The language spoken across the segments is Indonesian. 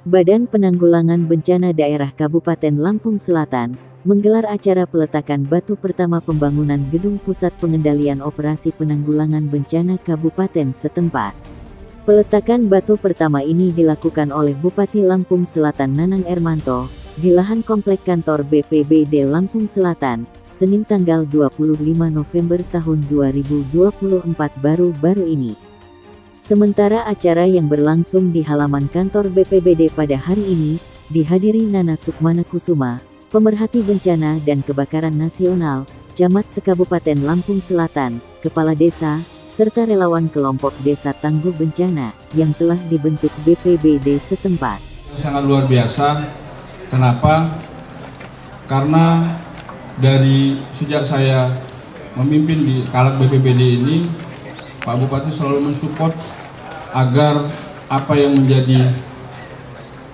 Badan Penanggulangan Bencana Daerah Kabupaten Lampung Selatan menggelar acara peletakan batu pertama pembangunan Gedung Pusat Pengendalian Operasi Penanggulangan Bencana Kabupaten setempat. Peletakan batu pertama ini dilakukan oleh Bupati Lampung Selatan Nanang Ermanto di lahan komplek kantor BPBD Lampung Selatan, Senin tanggal 25 November tahun 2024 baru-baru ini. Sementara acara yang berlangsung di halaman kantor BPBD pada hari ini, dihadiri Nana Sukmana Kusuma, pemerhati bencana dan kebakaran nasional, Camat Sekabupaten Lampung Selatan, Kepala Desa, serta relawan kelompok Desa Tangguh Bencana yang telah dibentuk BPBD setempat. Sangat luar biasa. Kenapa? Karena dari sejak saya memimpin di Kalak BPBD ini, Pak Bupati selalu mensupport agar apa yang menjadi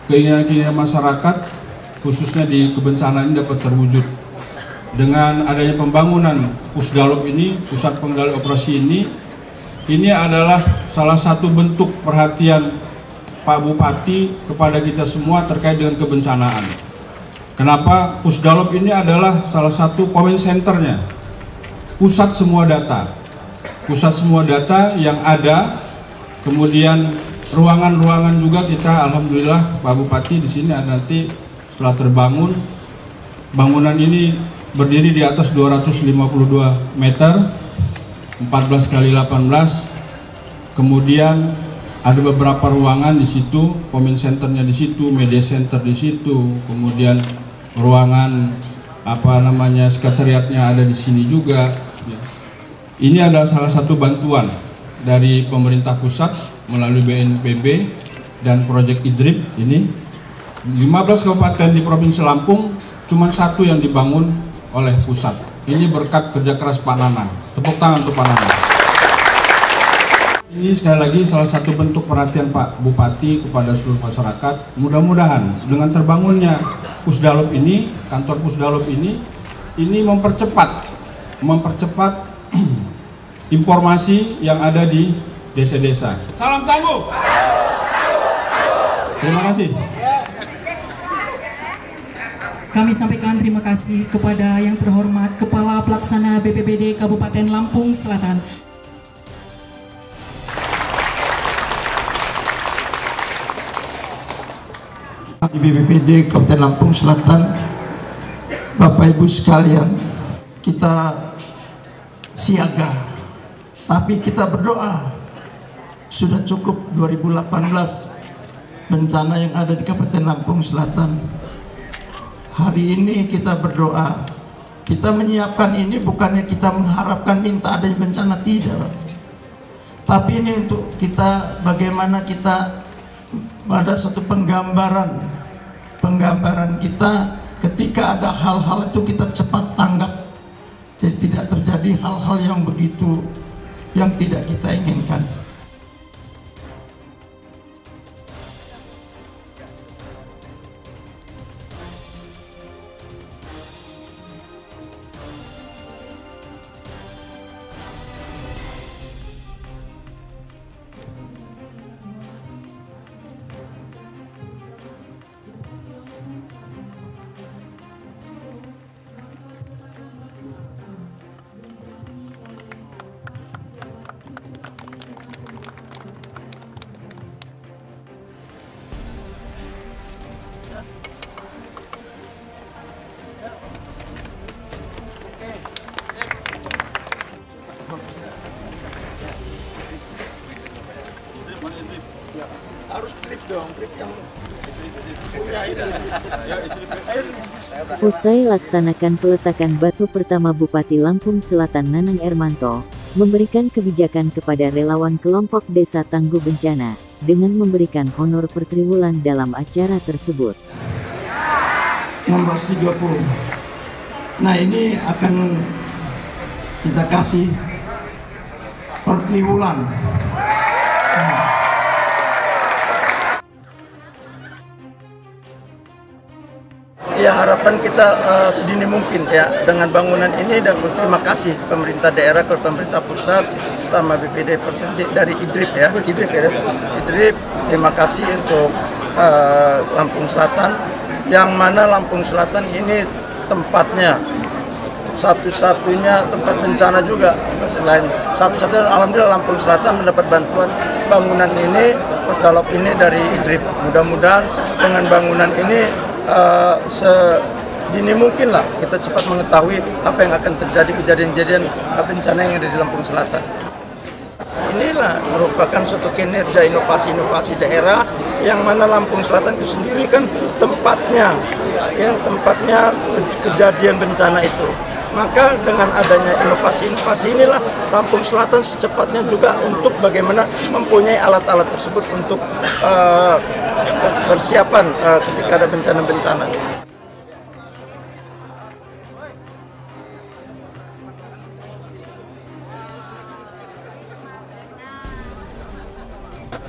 keinginan-keinginan masyarakat, khususnya di kebencanaan ini dapat terwujud. Dengan adanya pembangunan Pusdalop ini, Pusat Pengendalian Operasi ini adalah salah satu bentuk perhatian Pak Bupati kepada kita semua terkait dengan kebencanaan. Kenapa? Pusdalop ini adalah salah satu comment centernya, pusat semua data. Pusat semua data yang ada, kemudian ruangan-ruangan juga kita, alhamdulillah Pak Bupati di sini ada nanti setelah terbangun, bangunan ini berdiri di atas 252 meter, 14 kali 18, kemudian ada beberapa ruangan di situ, comment centernya di situ, media center di situ, kemudian ruangan sekretariatnya ada di sini juga. Ini adalah salah satu bantuan dari pemerintah pusat melalui BNPB dan proyek IDRIP ini. 15 kabupaten di Provinsi Lampung, cuma satu yang dibangun oleh pusat. Ini berkat kerja keras Pak Nanang. Tepuk tangan untuk Pak Nanang. Ini sekali lagi salah satu bentuk perhatian Pak Bupati kepada seluruh masyarakat. Mudah-mudahan dengan terbangunnya Pusdalop ini, kantor Pusdalop ini mempercepat informasi yang ada di desa-desa. Salam tangguh. Terima kasih. Kami sampaikan terima kasih kepada yang terhormat Kepala Pelaksana BPBD Kabupaten Lampung Selatan. Di BPBD Kabupaten Lampung Selatan, Bapak Ibu sekalian, kita siaga. Tapi kita berdoa, sudah cukup 2018 bencana yang ada di Kabupaten Lampung Selatan. Hari ini kita berdoa, kita menyiapkan ini bukannya kita mengharapkan minta adanya bencana, tidak. Tapi ini untuk kita, bagaimana kita ada satu penggambaran kita ketika ada hal-hal itu kita cepat tanggap. Jadi tidak terjadi hal-hal yang begitu yang tidak kita inginkan. Harus trip dong, trip yang Usai laksanakan peletakan batu pertama, Bupati Lampung Selatan Nanang Ermanto memberikan kebijakan kepada relawan kelompok Desa Tangguh Bencana dengan memberikan honor per triwulan dalam acara tersebut. Nomor 30. Nah, ini akan kita kasih per triwulan. Ya, harapan kita sedini mungkin ya dengan bangunan ini, dan berterima kasih pemerintah daerah ke pemerintah pusat, terutama BPD provinsi dari IDRIP ya, IDRIP, terima kasih untuk Lampung Selatan, yang mana Lampung Selatan ini tempatnya satu-satunya tempat bencana juga. Selain satu-satunya, alhamdulillah Lampung Selatan mendapat bantuan bangunan ini, Pusdalop ini dari IDRIP. Mudah-mudahan dengan bangunan ini sedini mungkin lah kita cepat mengetahui apa yang akan terjadi, kejadian-kejadian bencana yang ada di Lampung Selatan. Inilah merupakan suatu kinerja inovasi-inovasi daerah yang mana Lampung Selatan itu sendiri kan tempatnya kejadian bencana itu. Maka dengan adanya inovasi-inovasi inilah Lampung Selatan secepatnya juga untuk bagaimana mempunyai alat-alat tersebut untuk persiapan ketika ada bencana-bencana.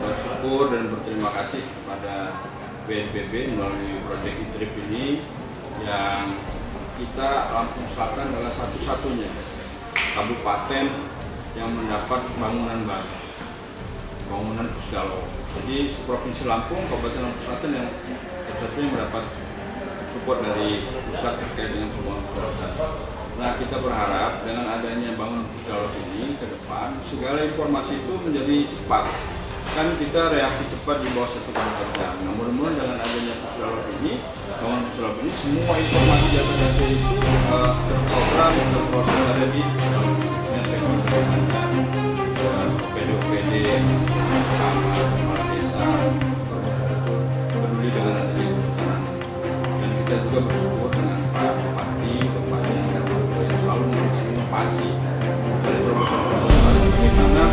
Bersyukur dan berterima kasih kepada BNPB melalui proyek IDRIP ini, yang kita Lampung Selatan adalah satu-satunya kabupaten yang mendapat bangunan baru, bangunan Pusdalop. Jadi seprovinsi Lampung, Kabupaten Lampung Selatan yang satu-satunya mendapat support dari pusat terkait dengan pembangunan Selatan. Nah, kita berharap dengan adanya bangunan Pusdalop ini ke depan segala informasi itu menjadi cepat. Kan kita reaksi cepat di bawah 1 jam. Nah, mudah-mudahan dengan adanya Pusdalop ini, bangunan Pusdalop ini, semua informasi data-data itu terprogram, terproses ada di dalam OPD, kecamatan, kepala desa, peduli dengan adanya bencana. Dan kita juga bersyukur dengan Pak Bupati, Bupati yang selalu memberikan inovasi, mencari terobosan-terobosan bagaimana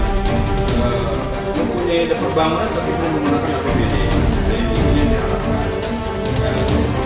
mempunyai perbangunan tapi belum menggunakan APBD. Dan ini yang diharapkan. Terima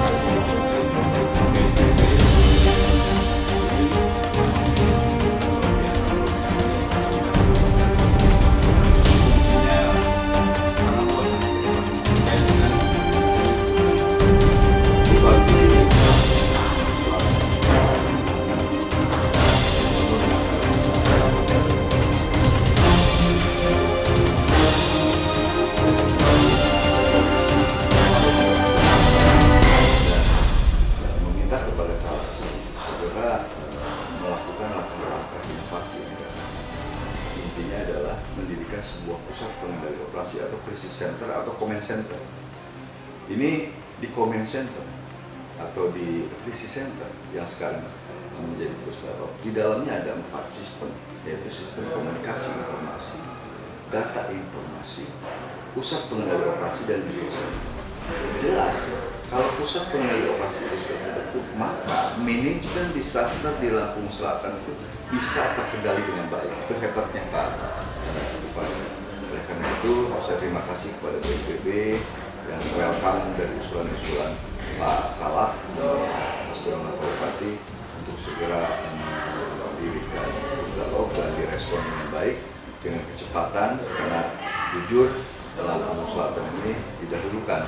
kasih. Intinya adalah mendirikan sebuah pusat pengendali operasi atau krisis center atau command center. Ini di command center atau di krisis center yang sekarang menjadi Pusdalop. Di dalamnya ada 4 sistem, yaitu sistem komunikasi informasi, data informasi, pusat pengendali operasi, dan media center. Jelas, kalau pusat pengendali operasi itu sudah terbentuk, maka manajemen disaster di Lampung Selatan itu bisa terkendali dengan baik. Itu hebatnya Pak Bupati. Oleh karena itu, saya terima kasih kepada BNPB yang welcome dari usulan-usulan Pak Kalak atas nama Pak Bupati untuk segera mendirikan Pusdalop dan direspon dengan baik dengan kecepatan, karena jujur Lampung Selatan ini didahulukan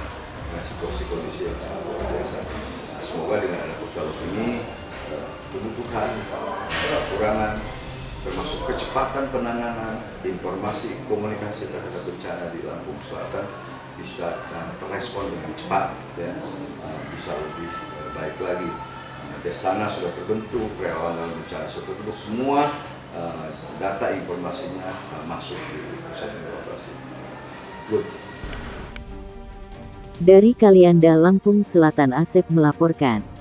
dengan situasi kondisi yang sangat luar biasa. Semoga dengan ada Pusdalop ini kebutuhan, kekurangan, termasuk kecepatan penanganan, informasi, komunikasi terhadap bencana di Lampung Selatan bisa terrespon dengan cepat, ya, bisa lebih baik lagi. Destana sudah terbentuk, relawan dalam bencana sudah terbentuk, semua data informasinya masuk di pusat operasi. Good. Dari Kalianda, Lampung Selatan, Asep melaporkan.